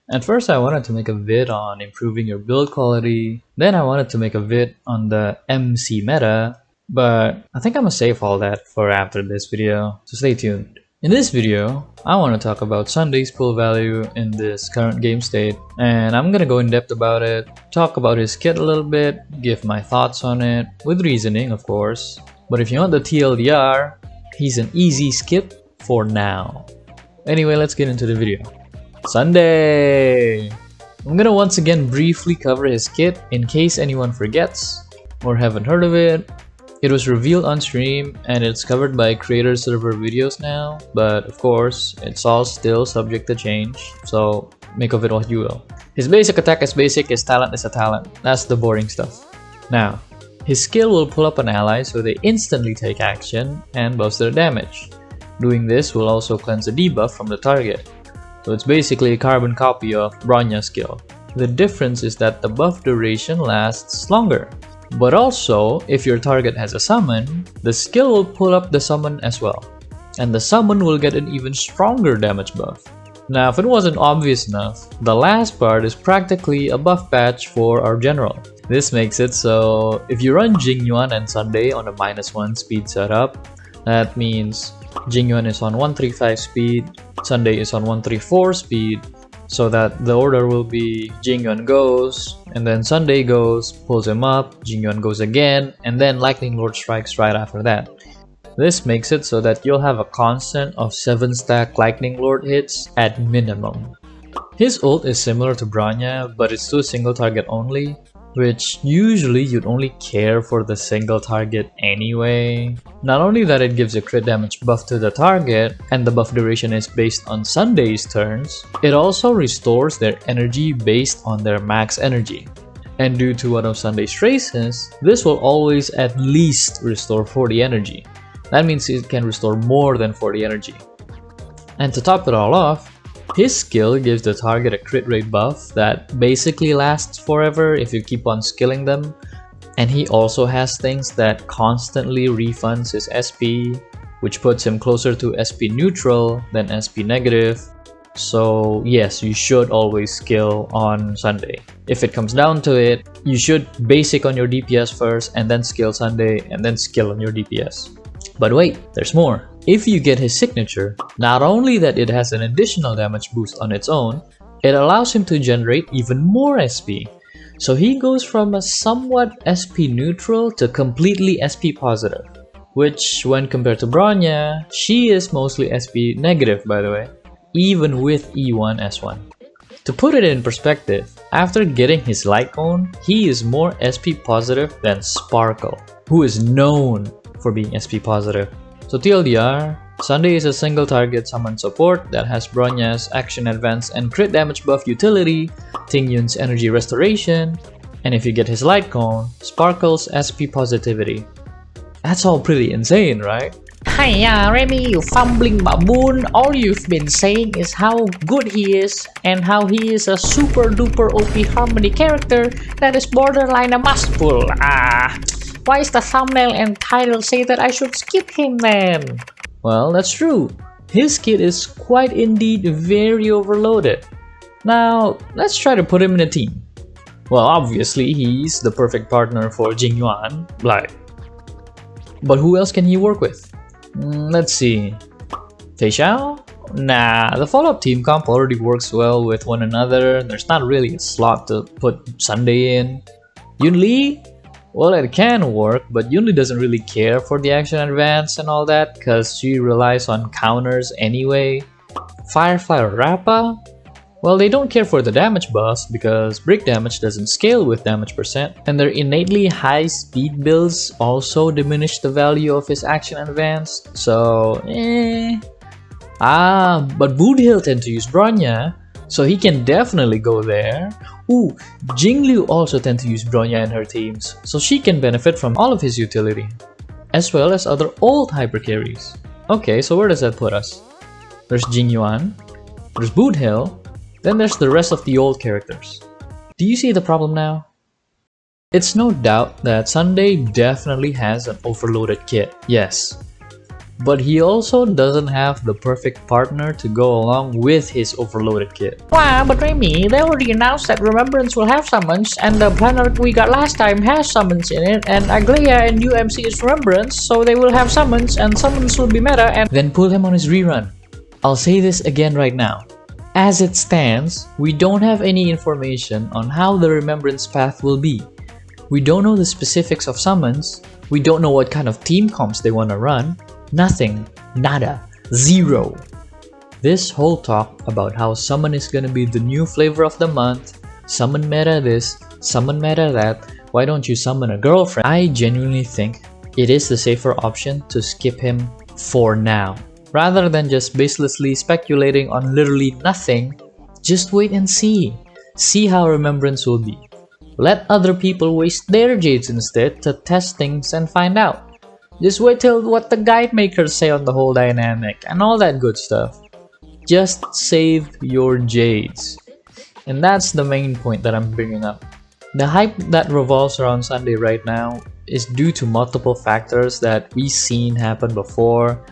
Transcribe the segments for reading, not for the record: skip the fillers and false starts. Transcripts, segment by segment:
At first I wanted to make a vid on improving your build quality, then I wanted to make a vid on the MC meta, but I think I'm gonna save all that for after this video, so stay tuned. In this video, I want to talk about Sunday's pull value in this current game state, and I'm gonna go in depth about it, talk about his kit a little bit, give my thoughts on it, with reasoning of course. But if you want the TLDR, he's an easy skip for now. Anyway, let's get into the video. Sunday! I'm gonna once again briefly cover his kit in case anyone forgets or haven't heard of it. It was revealed on stream and it's covered by creator server videos now, but of course it's all still subject to change, so make of it what you will. His basic attack is basic, his talent is a talent. That's the boring stuff. Now, his skill will pull up an ally so they instantly take action and buffs their damage. Doing this will also cleanse a debuff from the target. So it's basically a carbon copy of Bronya's skill. The difference is that the buff duration lasts longer. But also, if your target has a summon, the skill will pull up the summon as well. And the summon will get an even stronger damage buff. Now if it wasn't obvious enough, the last part is practically a buff patch for our general. This makes it so if you run Jingyuan and Sunday on a -1 speed setup, that means Jingyuan is on 135 speed, Sunday is on 134 speed, so that the order will be Jingyuan goes, and then Sunday goes, pulls him up, Jingyuan goes again, and then Lightning Lord strikes right after that. This makes it so that you'll have a constant of 7 stack Lightning Lord hits at minimum. His ult is similar to Bronya, but it's to a single target only, which usually you'd only care for the single target anyway. Not only that it gives a crit damage buff to the target, and the buff duration is based on Sunday's turns, it also restores their energy based on their max energy. And due to one of Sunday's traces, this will always at least restore 40 energy. That means it can restore more than 40 energy. And to top it all off, his skill gives the target a crit rate buff that basically lasts forever if you keep on skilling them. And he also has things that constantly refunds his SP, which puts him closer to SP neutral than SP negative. So yes, you should always skill on Sunday. If it comes down to it, you should basic on your DPS first and then skill Sunday and then skill on your DPS. But wait, there's more. If you get his signature, not only that it has an additional damage boost on its own, it allows him to generate even more SP. So he goes from a somewhat SP neutral to completely SP positive. Which, when compared to Bronya, she is mostly SP negative by the way, even with E1 S1. To put it in perspective, after getting his light cone, he is more SP positive than Sparkle, who is known for being SP positive. So TLDR, Sunday is a single target summon support that has Bronya's action advance and crit damage buff utility, Tingyun's energy restoration, and if you get his light cone, Sparkle's SP positivity. That's all pretty insane, right? Hiya, Remy, you fumbling baboon. All you've been saying is how good he is and how he is a super duper OP harmony character that is borderline a must pull. Why is the thumbnail and title say that I should skip him then? Well, that's true. His kit is quite indeed very overloaded. Now, let's try to put him in a team. Well, obviously, he's the perfect partner for Jingyuan, like. But who else can he work with? Let's see. Fei Xiao? Nah, the follow-up team comp already works well with one another. There's not really a slot to put Sunday in. Yun Li? Well, it can work, but Yun Li doesn't really care for the action advance and all that because she relies on counters anyway. Firefly or Rappa? Well, they don't care for the damage buffs because break damage doesn't scale with damage percent, and their innately high speed builds also diminish the value of his action advance, so but Boodhill tend to use Bronya, so he can definitely go there. Ooh, Jingliu also tend to use Bronya in her teams, so she can benefit from all of his utility, as well as other old hyper carries. Okay, so where does that put us? There's Jingyuan, there's Boodhill, then there's the rest of the old characters. Do you see the problem now? It's no doubt that Sunday definitely has an overloaded kit, yes. but he also doesn't have the perfect partner to go along with his overloaded kit. Wow, but Remy, they already announced that Remembrance will have summons, and the planner we got last time has summons in it, and Aglaia and UMC is Remembrance, so they will have summons, and summons will be meta, and Then pull him on his rerun. I'll say this again right now. As it stands, we don't have any information on how the Remembrance path will be. We don't know the specifics of summons, we don't know what kind of team comps they want to run. Nothing. Nada. Zero. This whole talk about how summon is gonna be the new flavor of the month, summon meta this, summon meta that, why don't you summon a girlfriend? I genuinely think it is the safer option to skip him for now. Rather than just baselessly speculating on literally nothing, just wait and see. See how Remembrance will be. Let other people waste their jades instead to test things and find out. Just wait till what the guide makers say on the whole dynamic and all that good stuff. Just save your jades. And that's the main point that I'm bringing up. The hype that revolves around Sunday right now is due to multiple factors that we've seen happen before.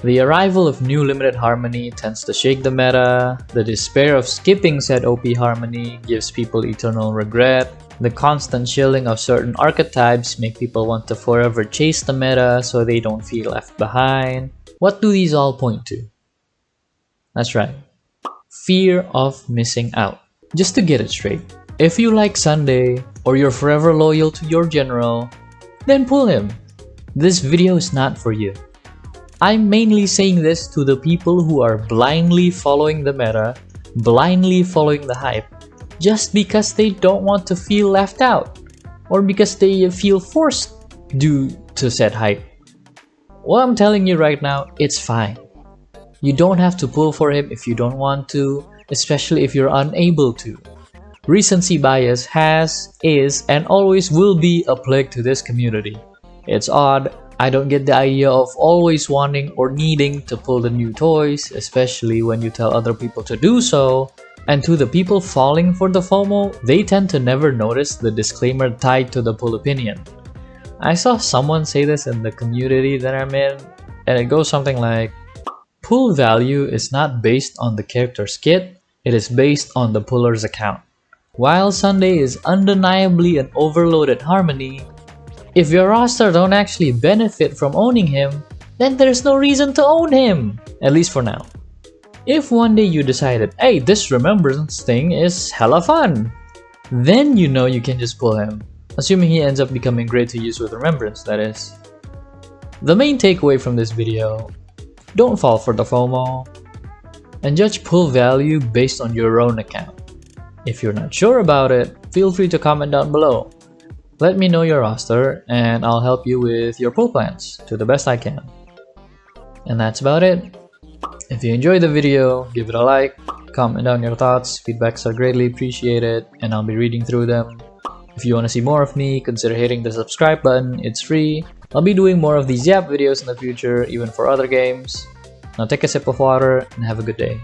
The arrival of new limited harmony tends to shake the meta. The despair of skipping said OP harmony gives people eternal regret. The constant shilling of certain archetypes make people want to forever chase the meta so they don't feel left behind. What do these all point to? That's right. Fear of missing out. Just to get it straight, if you like Sunday or you're forever loyal to your general, then pull him. This video is not for you. I'm mainly saying this to the people who are blindly following the meta, blindly following the hype, just because they don't want to feel left out, or because they feel forced due to said hype. What I'm telling you right now, it's fine. You don't have to pull for him if you don't want to, especially if you're unable to. Recency bias has, is, and always will be a plague to this community. It's odd. I don't get the idea of always wanting or needing to pull the new toys, especially when you tell other people to do so. And to the people falling for the FOMO, they tend to never notice the disclaimer tied to the pull opinion. I saw someone say this in the community that I'm in, and it goes something like, pull value is not based on the character's kit, it is based on the puller's account. While Sunday is undeniably an overloaded harmony, if your roster don't actually benefit from owning him, then there's no reason to own him, at least for now. If one day you decided, hey, this Remembrance thing is hella fun, then you know you can just pull him, assuming he ends up becoming great to use with Remembrance, that is. The main takeaway from this video, don't fall for the FOMO, and judge pull value based on your own account. If you're not sure about it, feel free to comment down below. Let me know your roster and I'll help you with your pull plans to the best I can. And that's about it. If you enjoyed the video, give it a like, comment down your thoughts, feedbacks are greatly appreciated and I'll be reading through them. If you want to see more of me, consider hitting the subscribe button, it's free. I'll be doing more of these Yap videos in the future, even for other games. Now take a sip of water and have a good day.